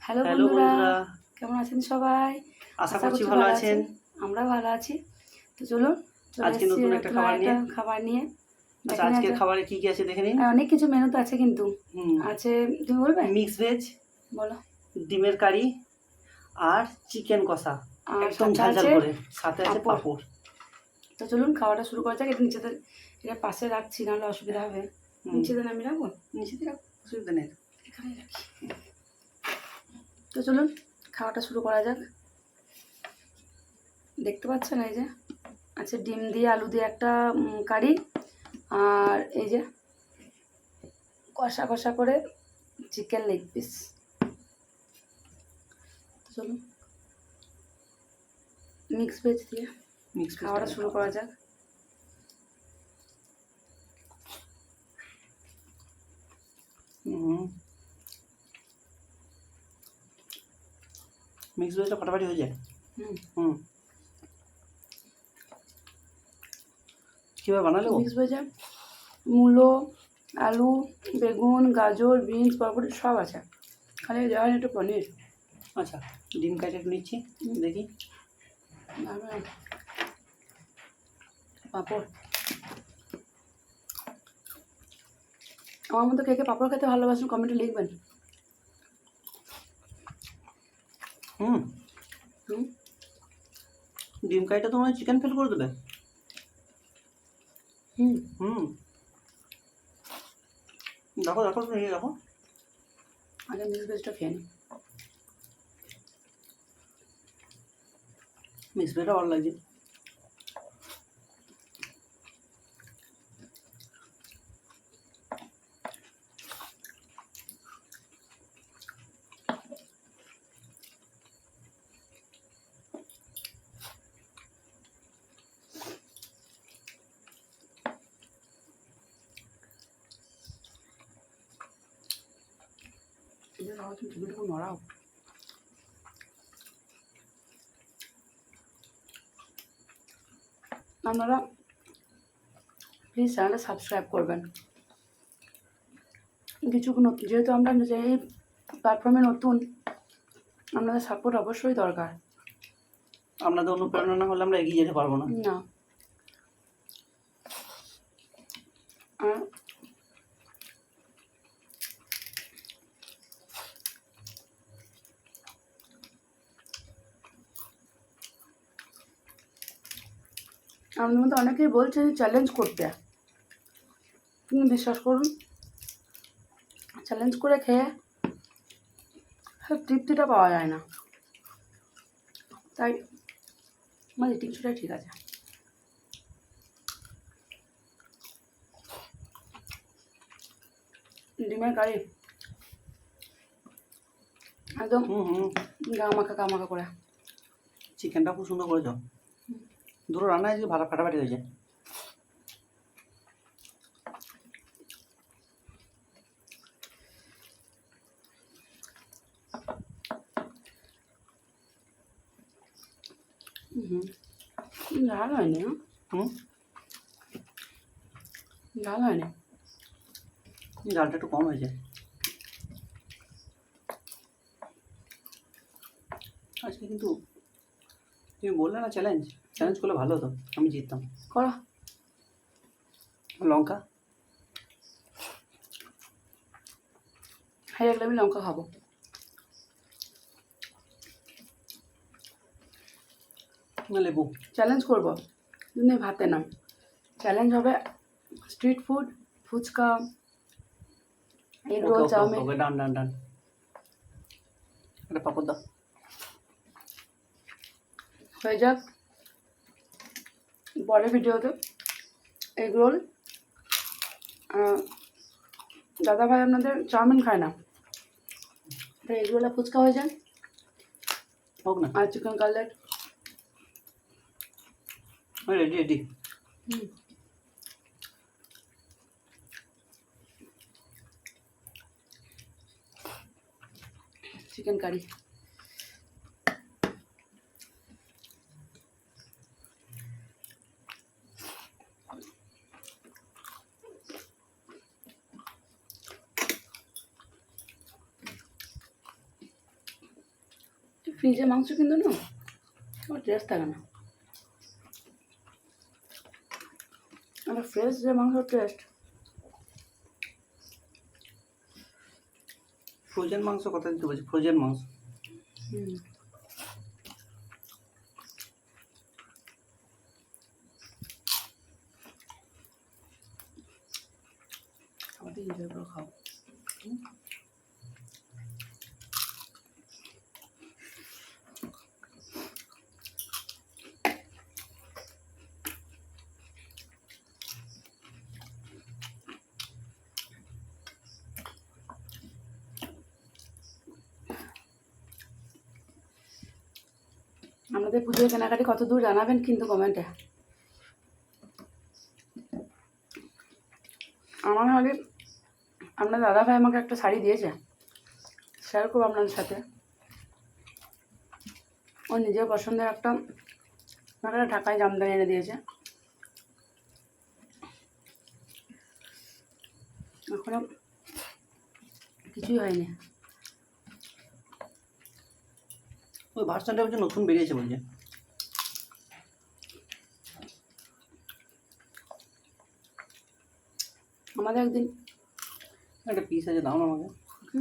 Hello hello বন্ধুরা, বন্ধুরা, কেমন আছেন সবাই? আশা আশা করছি করছি ভালো ভালো আছেন। আছেন। আমরাও ভালো আছি। তো চলুন, চলে আজকে এসেছি নতুন একটা নতুন খাবার আরেকটা নিয়ে। খাবার নিয়ে। আচ্ছা, দেখে নেওয়া আজকের যাক। খাবারে কি কি আছে দেখে নিন। অনেক কিছু মেনুতে আছে কিন্তু। হুম, আছে, তুমি বলবে? মিক্স ভেজ, বলো। ডিমের কারি আর চিকেন কষা, আর একদম সাথে ঝালঝাল আছে করে। সাথে আছে পাঁপড়। পাঁপড়। তো চলুন খাওয়াটা শুরু করা যাক। এটা নিচেতে, এটা পাশে রাখছি, নাহলে অসুবিধা হবে। হুম, নিচেতে আমি রাখবো, নিচে দিয়ে রাখো, অসুবিধা নেই। এখানে রাখি। তো চলুন খাওয়াটা শুরু করা যাক। দেখতে পাচ্ছেন এই যে আছে ডিম দিয়ে আলু দিয়ে একটা কারি, আর এই যে কষা কষা করে চিকেন লেগ পিস। চলুন মিক্স ভেজ দিয়ে মিক্স খাওয়াটা শুরু করা যাক। মিক্স ভেজটা ফাটাফাটি হয়ে যায়। হুম, হুম, কীভাবে বানালো? মিক্স ভেজে মূলো, আলু, বেগুন, গাজর, বিনস, বরবটি সব আছে। খালি দেওয়া হয় একটু পনির। আচ্ছা, ডিম কাইটা একটু নিচ্ছি, দেখি। পাঁপড়, আমার মতো কে কে পাঁপড় খেতে ভালোবাসেন কমেন্টে লিখবেন। হুম, হুম, ডিম কাইটা তো মনে হয় চিকেন ফেল করে দেবে। হুম, হুম, দেখো দেখো, নিয়ে দেখো। আগে মিক্স ভেজটা খেয়ে নিই। মিক্স ভেজটা ভালো লাগছে। তুমি টিভিটা নড়াও। আপনারা প্লিজ চ্যানেলটা সাবস্ক্রাইব করবেন। কিছু নতুন, যেহেতু আমরা যে এই প্ল্যাটফর্মে নতুন, আপনাদের সাপোর্ট অবশ্যই দরকার। আপনাদের অনুপ্রেরণা না হলে আমরা এগিয়ে যেতে পারবো না। না, আর আমাদের মধ্যে অনেকেই বলছে যে চ্যালেঞ্জ করতে, কিন্তু বিশ্বাস করুন চ্যালেঞ্জ করে খেয়ে তৃপ্তিটা পাওয়া যায় না। তাই আমাদের টিপসটাই ঠিক আছে। ডিমের কারি একদম গা মাখা করে। চিকেনটা খুব সুন্দর করেছো। দুটো রান্না আজকে ভালো ফাটাফাটি হয়েছে। ঝাল হয়নি, হুম, ঝাল হয়নি। ঝালটা একটু কম হয়েছে। আজকে কিন্তু তুমি বললে না চ্যালেঞ্জ, চ্যালেঞ্জ করলে ভালো হতো, আমি জিততাম। করো। লঙ্কা হেরে গেলে আমি লঙ্কা খাবো। না লেবু। চ্যালেঞ্জ করবো কিন্তু ভাতে না, চ্যালেঞ্জ হবে street food, phuchka, egg okay roll, okay okay chowmein. Okay, done done done. একটা পাপড় দাও। হয়ে যাক পরের ভিডিওতে এগ রোল। দাদা ভাই আপনাদের চাউমিন খায় না, তাই এগ রোল আর ফুচকা হয়ে যায়, হোক না, আর chicken cutlet. Ready ready. Chicken curry. ফ্রিজে মাংস কিন্তু না ওর টেস্ট থাকে না, আর ফ্রেশ যে মাংসের টেস্ট। ফ্রোজেন মাংস কথা দিতে বলছি, ফ্রোজেন মাংস। আমাদের এনজয় করে খাও। আমাদের পুজোর কেনাকাটি কত দূর জানাবেন কিন্তু কমেন্টে। আমার হলে আপনার দাদাভাই আমাকে একটা শাড়ি দিয়েছে, শেয়ার করবো আপনাদের সাথে। ওর নিজের পছন্দের একটা আমাকে একটা ঢাকায় জামদানি এনে দিয়েছে। এখনো কিছুই হয়নি। ওই ভার্সনটা হচ্ছে নতুন বেরিয়েছে বলছে। আমাদের একদিন একটা পিস আছে, দাও না আমাকে। কি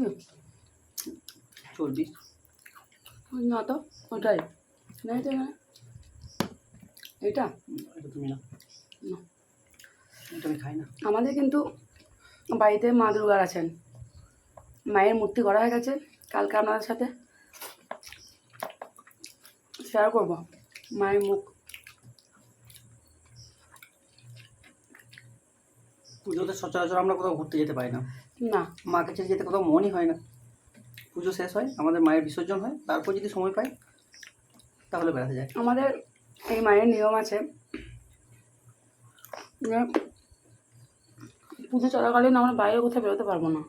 40। না তো ওটাই নেই তো এখানে, এইটা এটা তুমি না, না। এটা আমি খাই না। আমাদের কিন্তু বাড়িতে মা দুর্গার আছেন, মায়ের মূর্তি করা হয়ে গেছে। কালকে আপনাদের সাথে শেয়ার করব মায়ের মুখ। পুজোতে সচরাচর আমরা কোথাও ঘুরতে যেতে পারি না, না মাকে ছেড়ে যেতে কোথাও মনই হয় না। পুজো শেষ হয়, আমাদের মায়ের বিসর্জন হয়, তারপর যদি সময় পাই তাহলে বেড়াতে যায়। আমাদের এই মায়ের নিয়ম আছে যে পুজো চলাকালীন আমরা বাইরে কোথাও বেরোতে পারবো না।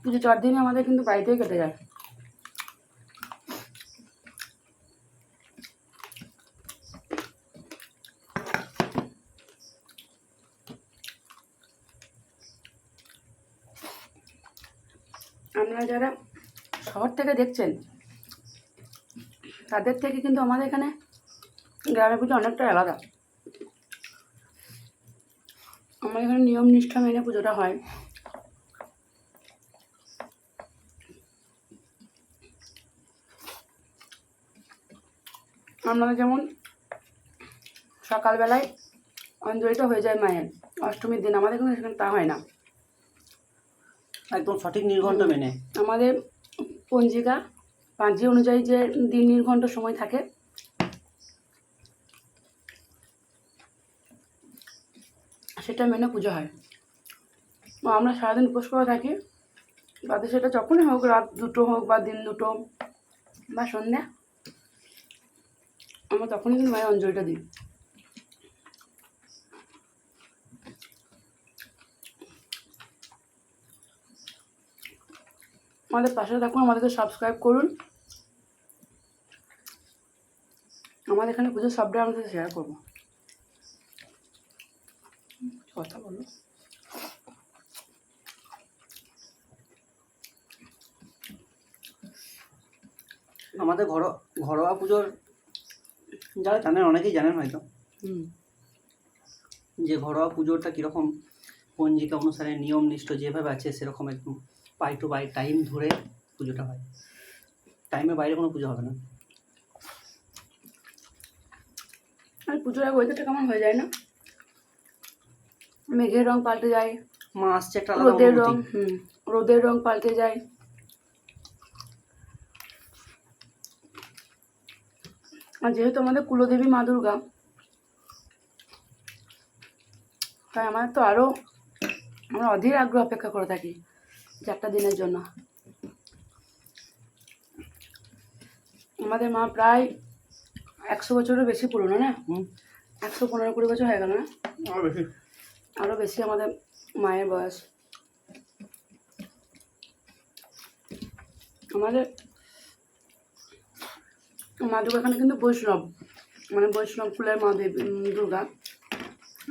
পুজো 4 দিনই আমাদের কিন্তু বাড়িতেই কেটে যায়। আপনারা যারা শহর থেকে দেখছেন তাদের থেকে কিন্তু আমাদের এখানে গ্রামের পুজো অনেকটা আলাদা। আমাদের এখানে নিয়ম নিষ্ঠা মেনে পুজোটা হয়। আপনারা যেমন সকালবেলায় অঞ্জলিটা হয়ে যায় মায়ের অষ্টমীর দিন, আমাদের এখানে সেখানে তা হয় না। একদম সঠিক নির্ঘণ্ট মেনে আমাদের পঞ্জিকা পাঁজি অনুযায়ী যে দিন নির্ঘণ্ট সময় থাকে সেটা মেনে পুজো হয়। আমরা সারাদিন উপোস করে থাকি, তাতে সেটা যখনই হোক, রাত 2টো হোক বা দিন 2টো বা সন্ধ্যা, আমরা তখনই কিন্তু মায়ের অঞ্জলিটা দিই। আমাদের পাশে থাকুন, আমাদেরকে সাবস্ক্রাইব করুন। আমাদের এখানে পুজোর সবটাই আমাদের শেয়ার করবো। কথা বলো। আমাদের ঘরোয়া পুজোর যারা জানেন, অনেকেই জানেন হয়তো, যে ঘরোয়া পুজোটা কীরকম পঞ্জিকা অনুসারে নিয়ম নিষ্ঠ যেভাবে আছে সেরকম একদম পাই টু পাই টাইম ধরে পুজোটা হয়। টাইমের বাইরে কোনো পুজো হবে না। আর পুজোর আগে ওয়েদারটা কেমন হয়ে যায় না, মেঘের রং পাল্টে যায়, মা আসছে একটা আলাদা রোদের রং, অনুভূতি। রোদের রং পাল্টে যায়। আর যেহেতু আমাদের কুলদেবী মা দুর্গা, তাই আমাদের তো আরও আমরা অধীর আগ্রহ অপেক্ষা করে থাকি 4টা দিনের জন্য। আমাদের মা প্রায় 100 বছরের বেশি পুরনো না, 115-20 বছর হয়ে গেল না, আরও বেশি আমাদের মায়ের বয়স। আমাদের মা দুর্গা এখানে কিন্তু বৈষ্ণব, মানে বৈষ্ণব কুলের মা দেবী দুর্গা।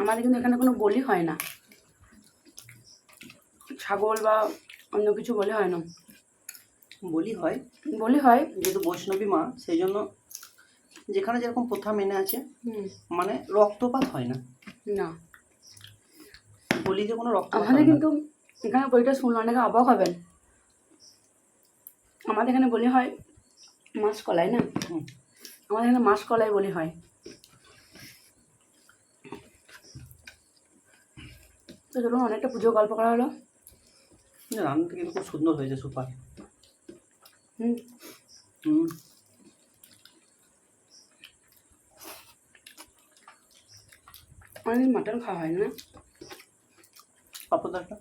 আমাদের কিন্তু এখানে কোনো বলি হয় না, ছাগল বা অন্য কিছু বলে হয় না, বলি হয়, বলি হয়। যেহেতু বৈষ্ণবী মা সেই জন্য যেখানে যেরকম প্রথা মেনে আছে, হুম, মানে রক্তপাত হয় না, না বলিতে কোনো রক্তপাত আমাদের হয় না। কিন্তু এখানে বইটা শুনলে অনেকে অবাক হবেন, আমাদের এখানে বলি হয় মাসকলাই না, হুম। আমাদের এখানে মাসকলাই বলি হয়। তো চলুন, অনেকটা পুজো গল্প করা হলো। রান্নাটা কিন্তু খুব সুন্দর হয়েছে, সুপার। হুম, হুম। অনেকদিন মাটন খাওয়া হয় না। পাপড় একটা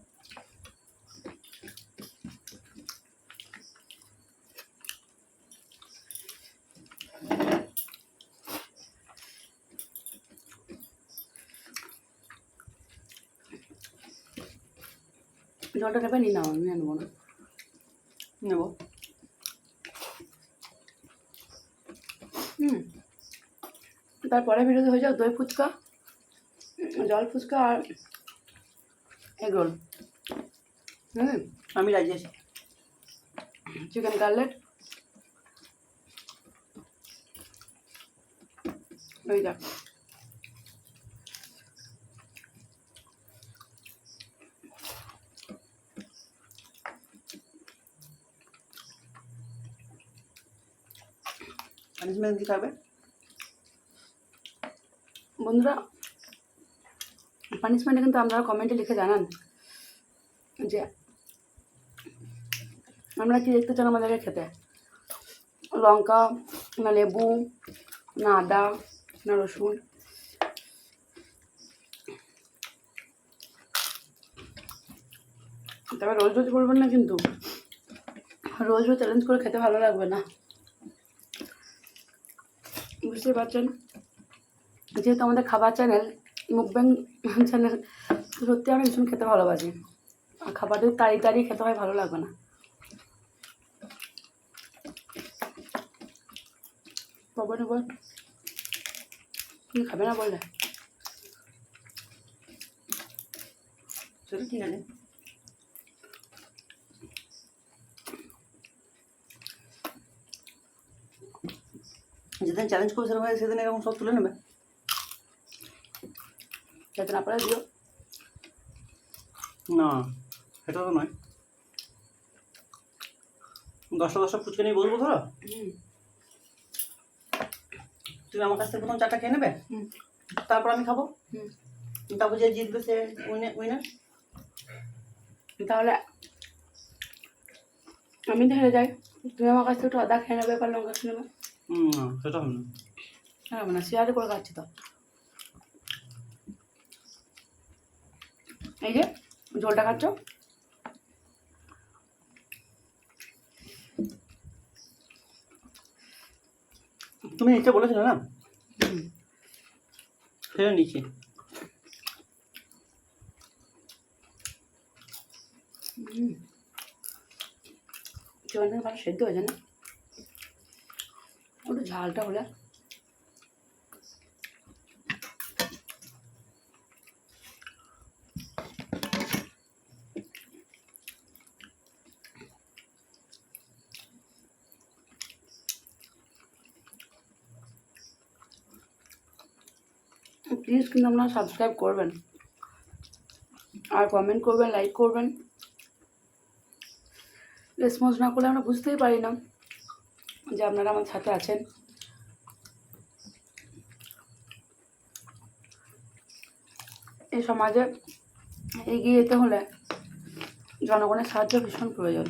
জলটা নেবে নি, না আমি আনবো না। নেব। হুম, তারপরে ভিডিওতে হয়ে যাক দই ফুচকা, জল ফুচকা আর এগ রোল। হুম, আমি রাজি আছি। চিকেন কাটলেট, হয়ে যাক। পানিশমেন্ট কি খাবে? বন্ধুরা, পানিশমেন্টে কিন্তু আপনারা কমেন্টে লিখে জানান যে আমরা কি দেখতে চান আমাদেরকে খেতে, লঙ্কা না লেবু না আদা না রসুন। তবে রোজ রোজ বলবেন না, কিন্তু রোজ রোজ চ্যালেঞ্জ করে খেতে ভালো লাগবে না, বুঝতেই পারছেন। যেহেতু আমাদের খাবার চ্যানেল, মুকব্যাং চ্যানেল, সত্যি আমরা ভীষণ খেতে ভালোবাসি, আর খাবার যদি তাড়িয়ে তাড়িয়ে খেতে হয় ভালো লাগবে না। কবে বল, তুমি খাবে না বললে? সেটা ঠিক আছে। যেদিন চ্যালেঞ্জ করবে সেরকম সেদিন এরকম সব তুলে নেবে। খেতে না পারে দিও। না, সেটা তো নয়। 10টা ফুচকা নিয়ে বসবো ধরো, হুম, তুমি আমার কাছ থেকে প্রথম 4টা খেয়ে নেবে, হুম, তারপর আমি খাবো, হুম। তারপর যে জিতবে সে উইনার। তাহলে আমি তো হেরে যাই, তুমি আমার কাছ থেকে একটু আদা খেয়ে নেবে, এবার লঙ্কা খেয়ে নেবে। না, সেটা হবে না। হ্যাঁ না, শেয়ারে করে খাচ্ছি তো। এই যে ঝোলটা খাচ্ছ, তুমি নিচে বলেছিলে না, হুম, সেটা নিচে। হুম, চিকেনটা ভালো সেদ্ধ হয়েছে না, একটু ঝালটা হলে। প্লিজ কিন্তু আপনারা সাবস্ক্রাইব করবেন, আর কমেন্ট করবেন, লাইক করবেন। রেসপন্স না করলে আমরা বুঝতেই পারি না যে আপনারা আমার সাথে আছেন। এই সমাজে এগিয়ে যেতে হলে জনগণের সাহায্য ভীষণ প্রয়োজন।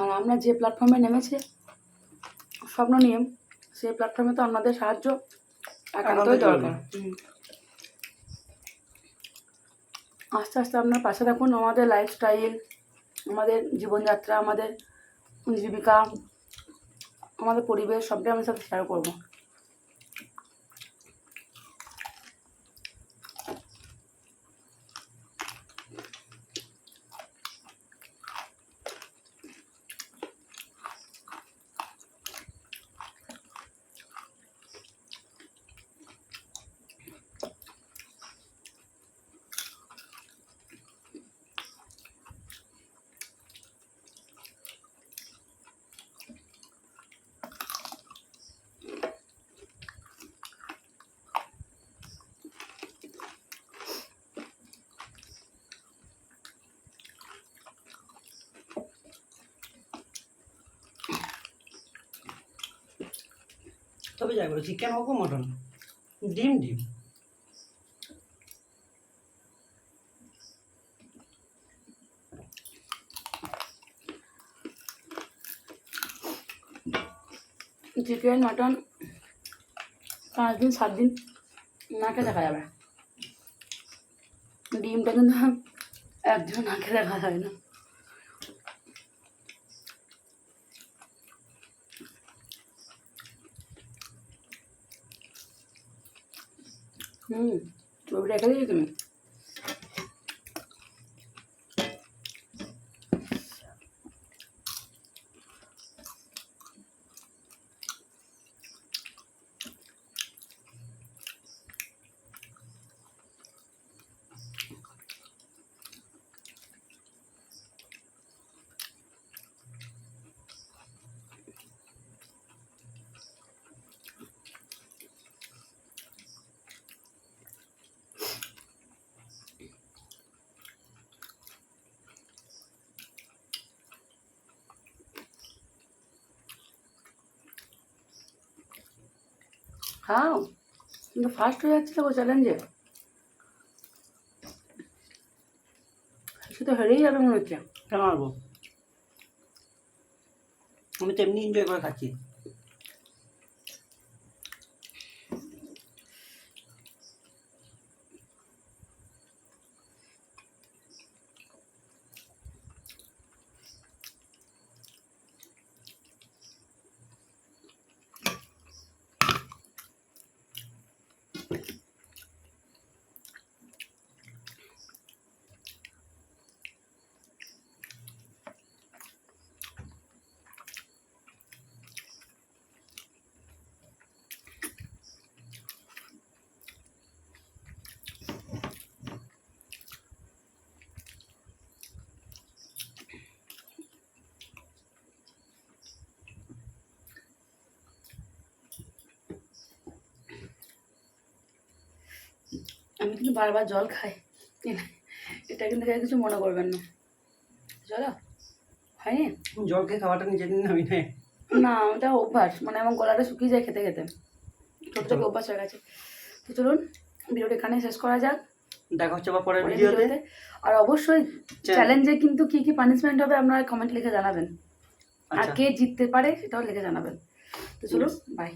আর আমরা যে প্ল্যাটফর্মে নেমেছি স্বপ্ন নিয়ে, সেই প্ল্যাটফর্মে তো আপনাদের সাহায্য একান্তই দরকার। আস্তে আস্তে আপনার পাশে থাকুন, আমাদের লাইফস্টাইল, আমাদের জীবনযাত্রা, আমাদের জীবিকা, আমাদের পরিবেশ সবটাই আমি সাথে শেয়ার করবো। তবে যাই বলো, চিকেন হোক মটন, ডিম ডিম। চিকেন মাটন 5 দিন 7 দিন না খেয়ে দেখা যাবে। ডিমটা কিন্তু একদিনও না খেয়ে দেখা যায় না। ছবি রেখে দিয়েছি তুমি? খাও, কিন্তু ফার্স্ট হয়ে যাচ্ছে তো চ্যালেঞ্জে। সে তো হেরেই যাবে মনে হচ্ছে। কেন মারবো? আমি তো এমনি এনজয় করে খাচ্ছি। আমি কিন্তু বারবার জল খাই, এটা কিন্তু কেউ কিছু মনে করবেন না। চলো, হয়নি? জল খেয়ে খাওয়াটা নিজের দিন আমি নেই। না, ওটা অভ্যাস, মানে আমার গলাটা শুকিয়ে যায় খেতে খেতে, ছোট থেকে অভ্যাস হয়ে গেছে। তো চলুন ভিডিওটা এখানে শেষ করা যাক। দেখা হচ্ছে বা পরের পরের ভিডিওতে। ভিডিওতে। আর অবশ্যই চ্যালেঞ্জে কিন্তু কি কি পানিশমেন্ট হবে আপনারা কমেন্ট লিখে জানাবেন, আর আচ্ছা। কে জিততে পারে সেটাও লিখে জানাবেন। তো চলুন, বাই।